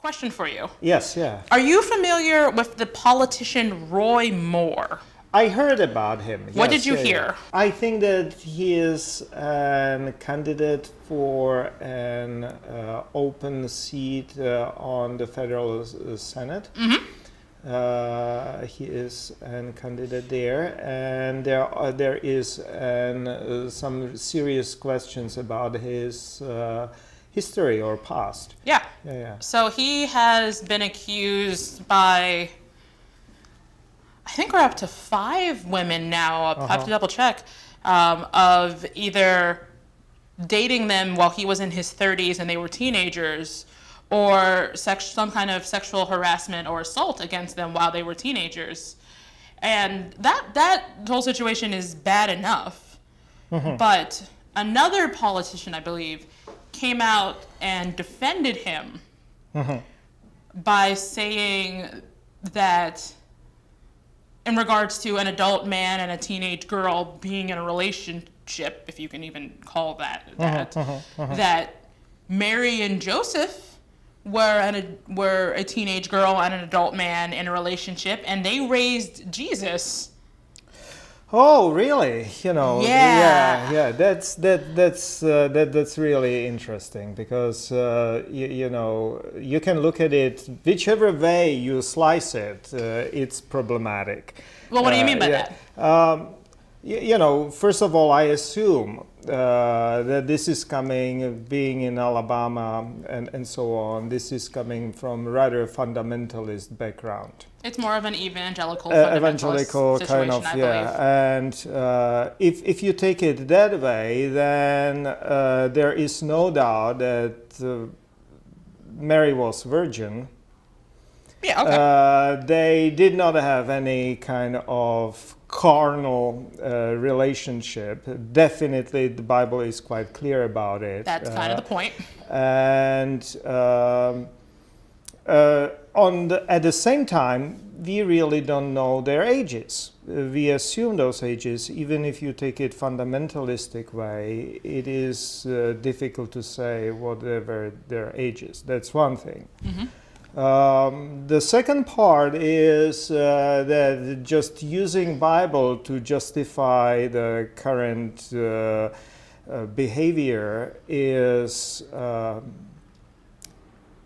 Question for you. Yes, yeah. Are you familiar with the politician Roy Moore? I heard about him. What Yes, did you yeah, hear? yeah. I think that he is a candidate for an open seat on the federal Senate. Mm-hmm. He is a candidate there, and there is some serious questions about his history or past. Yeah. Yeah, yeah. So he has been accused by, I think we're up to 5 women now, I have to double check, of either dating them while he was in his 30s and they were teenagers, or some kind of sexual harassment or assault against them while they were teenagers. And that whole situation is bad enough. Mm-hmm. But another politician, I believe, came out and defended him Mm-hmm. by saying that in regards to an adult man and a teenage girl being in a relationship, if you can even call that, that Mary and Joseph were a teenage girl and an adult man in a relationship, and they raised Jesus. Oh, really? Yeah. yeah. That's really interesting because you can look at it whichever way you slice it. It's problematic. Well, what do you mean by that? First of all, I assume that this is coming, being in Alabama and so on, this is coming from rather fundamentalist background. It's more of an evangelical fundamentalist kind of, situation, I believe. And if you take it that way, then there is no doubt that Mary was virgin. Yeah, okay. They did not have any kind of carnal relationship. Definitely, the Bible is quite clear about it. That's kind of the point. And at the same time, we really don't know their ages. We assume those ages, even if you take it fundamentalistic way, it is difficult to say whatever their ages. That's one thing. Mm-hmm. The second part is that just using Bible to justify the current behavior is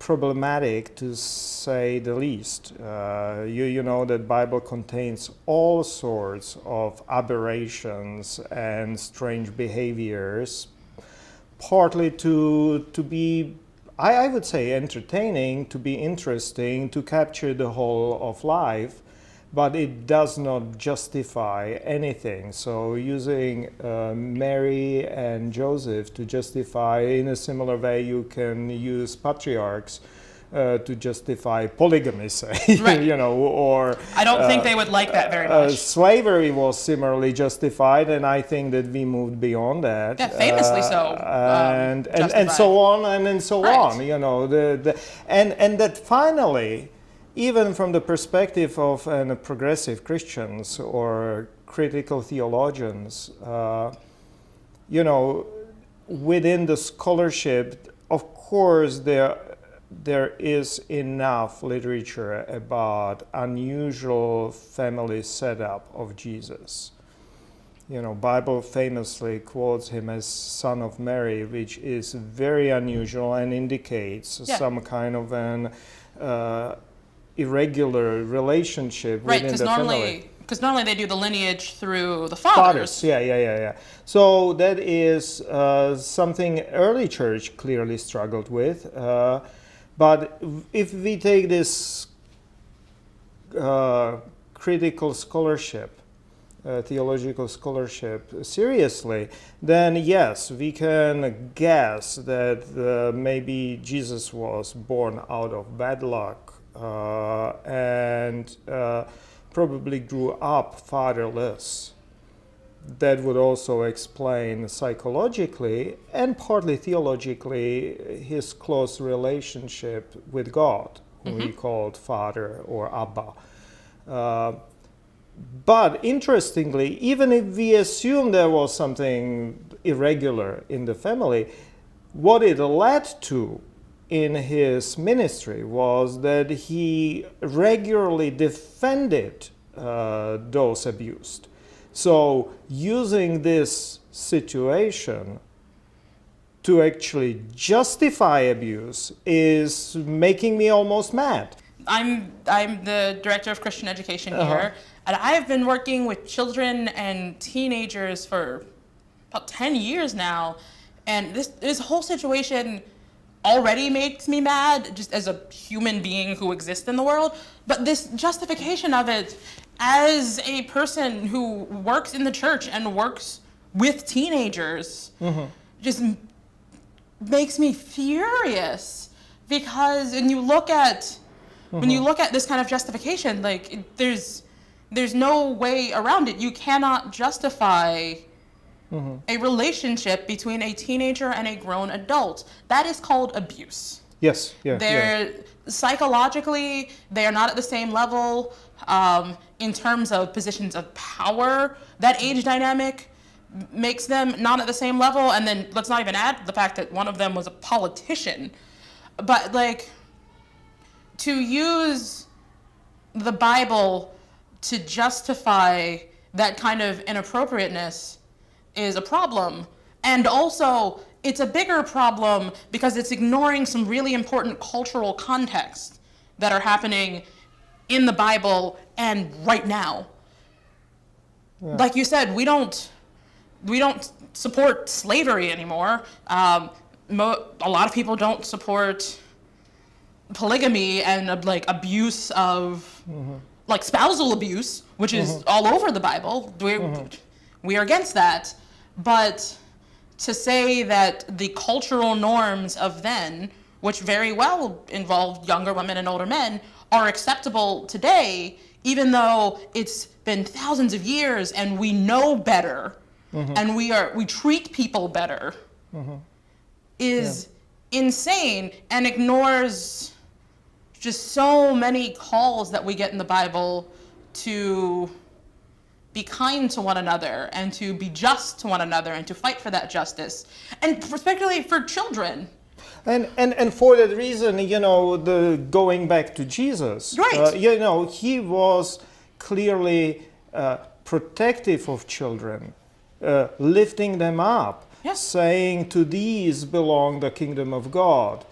problematic, to say the least. You know that Bible contains all sorts of aberrations and strange behaviors, partly to be, I would say, entertaining, to be interesting, to capture the whole of life, but it does not justify anything. So using Mary and Joseph to justify, in a similar way you can use patriarchs to justify polygamy, say, right. Or I don't think they would like that very much. Slavery was similarly justified, and I think that we moved beyond that. Yeah, famously so. And so on and so right. on. And that finally, even from the perspective of progressive Christians or critical theologians, within the scholarship, of course, there is enough literature about unusual family setup of Jesus. Bible famously quotes him as son of Mary, which is very unusual and indicates some kind of an irregular relationship within the family. Because normally they do the lineage through the fathers. Yeah. So that is something early church clearly struggled with. But if we take this critical scholarship, theological scholarship seriously, then yes, we can guess that maybe Jesus was born out of bad luck and probably grew up fatherless. That would also explain psychologically and partly theologically his close relationship with God, who he called Father or Abba. But interestingly, even if we assume there was something irregular in the family, what it led to in his ministry was that he regularly defended those abused. So using this situation to actually justify abuse is making me almost mad. I'm the director of Christian education here, and I've been working with children and teenagers for about 10 years now, and this whole situation already makes me mad just as a human being who exists in the world, but this justification of it as a person who works in the church and works with teenagers just makes me furious, because when you look at this kind of justification, like there's no way around it. You cannot justify a relationship between a teenager and a grown adult. That is called abuse. Yes, yeah. They're psychologically, they are not at the same level. In terms of positions of power, that age dynamic makes them not at the same level. And then let's not even add the fact that one of them was a politician. But like, to use the Bible to justify that kind of inappropriateness is a problem. And also, it's a bigger problem because it's ignoring some really important cultural contexts that are happening in the Bible and right now. Yeah. Like you said, we don't support slavery anymore. A lot of people don't support polygamy and like abuse of like spousal abuse, which is all over the Bible. We are against that. But to say that the cultural norms of then, which very well involved younger women and older men, are acceptable today, even though it's been thousands of years and we know better and we treat people better, is insane and ignores just so many calls that we get in the Bible to be kind to one another and to be just to one another and to fight for that justice, and particularly for children. And for that reason, you know, going back to Jesus, right. You know, he was clearly protective of children, lifting them up, saying to these belong the kingdom of God,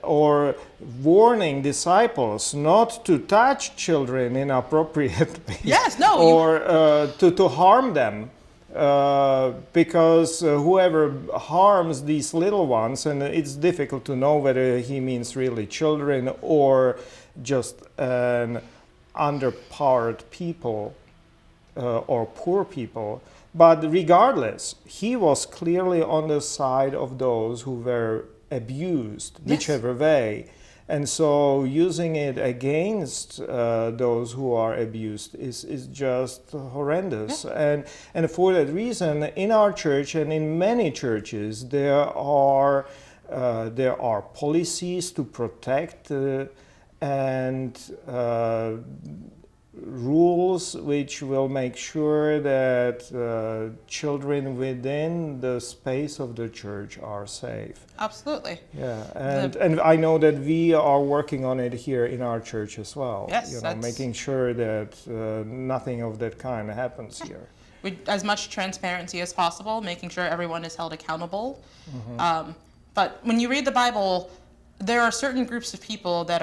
or warning disciples not to touch children inappropriately. Yes, no. Or to harm them. Because whoever harms these little ones, and it's difficult to know whether he means really children or just an underpowered people or poor people, but regardless, he was clearly on the side of those who were abused, whichever way. And so using it against those who are abused is just horrendous. And for that reason, in our church and in many churches, there are policies to protect and rules which will make sure that children within the space of the church are safe. Absolutely. Yeah, and I know that we are working on it here in our church as well. Yes, you know, making sure that nothing of that kind happens here. As much transparency as possible, making sure everyone is held accountable. But when you read the Bible, there are certain groups of people that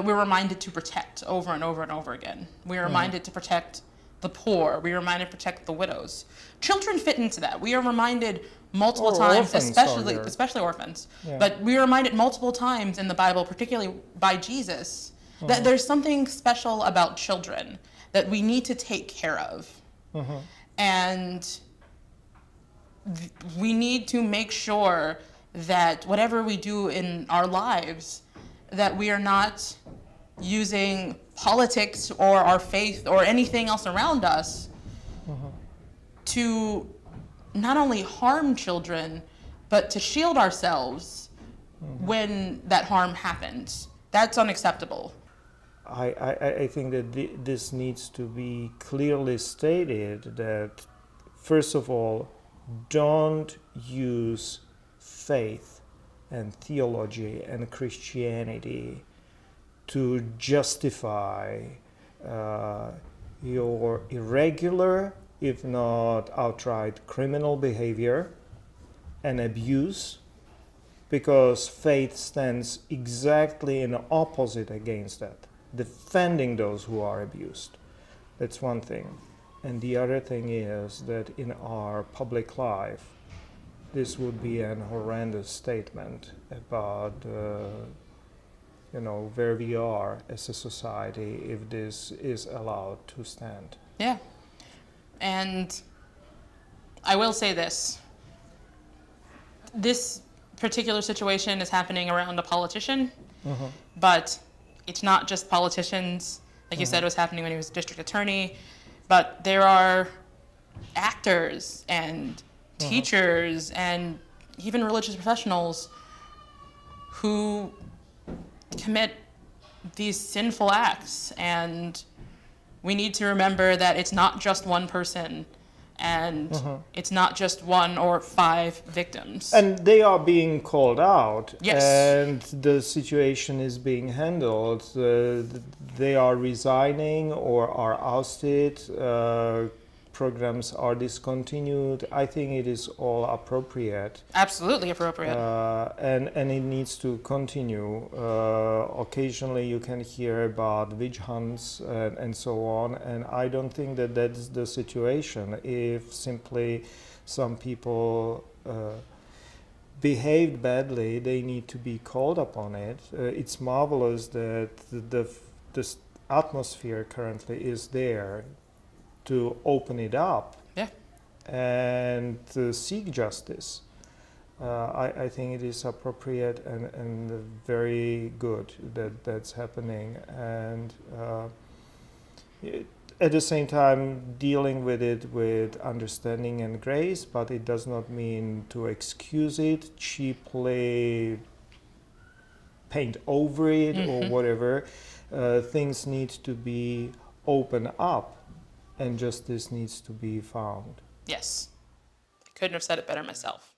we're reminded to protect over and over and over again. We're reminded to protect the poor. We're reminded to protect the widows. Children fit into that. We are reminded multiple times, especially orphans. Yeah. But we are reminded multiple times in the Bible, particularly by Jesus, that there's something special about children that we need to take care of. And we need to make sure that whatever we do in our lives, that we are not using politics or our faith or anything else around us to not only harm children, but to shield ourselves when that harm happens. That's unacceptable. I think that this needs to be clearly stated that, first of all, don't use faith and theology and Christianity to justify your irregular, if not outright criminal behavior and abuse, because faith stands exactly in opposite against that, defending those who are abused. That's one thing. And the other thing is that in our public life, this would be an horrendous statement about where we are as a society if this is allowed to stand. Yeah. And I will say this. This particular situation is happening around a politician, but it's not just politicians. Like you said, it was happening when he was district attorney, but there are actors and teachers and even religious professionals who commit these sinful acts, and we need to remember that it's not just one person, and it's not just 1 or 5 victims. And they are being called out, yes. And the situation is being handled. They are resigning or are ousted. Programs are discontinued. I think it is all appropriate. Absolutely appropriate. And it needs to continue. Occasionally you can hear about witch hunts and so on, and I don't think that that's the situation. If simply some people behaved badly, they need to be called upon it. It's marvelous that the atmosphere currently is there to open it up, and to seek justice. I think it is appropriate and very good that that's happening, and at the same time dealing with it with understanding and grace, but it does not mean to excuse it, cheaply paint over it or whatever. Things need to be opened up, and justice needs to be found. Yes. I couldn't have said it better myself.